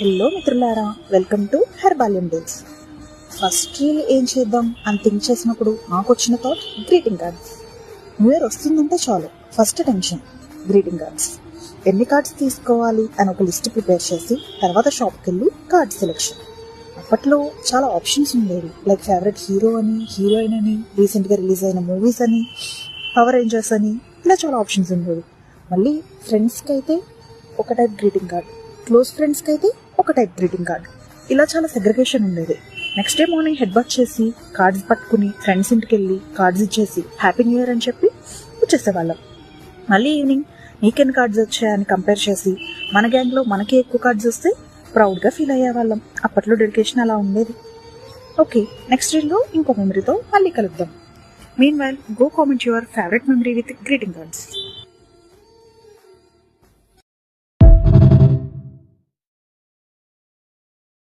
Hello మిత్రులారా, welcome to Herbalium days. First reel ఏం చేద్దాం అని థింక్ చేసినప్పుడు నాకు వచ్చిన thought greeting cards. New year వస్తుందంటే చాలు ఫస్ట్ టెన్షన్ గ్రీటింగ్ కార్డ్స్. ఎన్ని కార్డ్స్ తీసుకోవాలి అని ఒక లిస్ట్ ప్రిపేర్ చేసి తర్వాత షాప్కి వెళ్ళి కార్డ్ సెలెక్షన్. అప్పట్లో చాలా ఆప్షన్స్ ఉండేవి, లైక్ ఫేవరెట్ హీరో అని, హీరోయిన్ అని, రీసెంట్గా రిలీజ్ అయిన మూవీస్ అని, పవర్ రేంజర్స్ అని, ఇలా చాలా ఆప్షన్స్ ఉండేవి. మళ్ళీ ఫ్రెండ్స్కి అయితే ఒక టైప్ గ్రీటింగ్ కార్డ్, క్లోజ్ ఫ్రెండ్స్కి అయితే ఒక టైప్ గ్రీటింగ్ కార్డ్, ఇలా చాలా సెగ్రిగేషన్ ఉండేది. Next day morning head bath చేసి కార్డ్స్ పట్టుకుని ఫ్రెండ్స్ ఇంటికి వెళ్ళి కార్డ్స్ ఇచ్చేసి హ్యాపీ న్యూ ఇయర్ అని చెప్పి వచ్చేసేవాళ్ళం. మళ్ళీ ఈవినింగ్ నీకెన్ని కార్డ్స్ వచ్చాయని కంపేర్ చేసి మన గ్యాంగ్లో మనకి ఎక్కువ కార్డ్స్ వస్తే ప్రౌడ్గా ఫీల్ అయ్యేవాళ్ళం. అప్పట్లో డెడికేషన్ అలా ఉండేది. ఓకే, నెక్స్ట్ రీల్లో ఇంకో మెమరీతో మళ్ళీ కలుద్దాం. Mean while, go comment your favourite memory with greeting cards.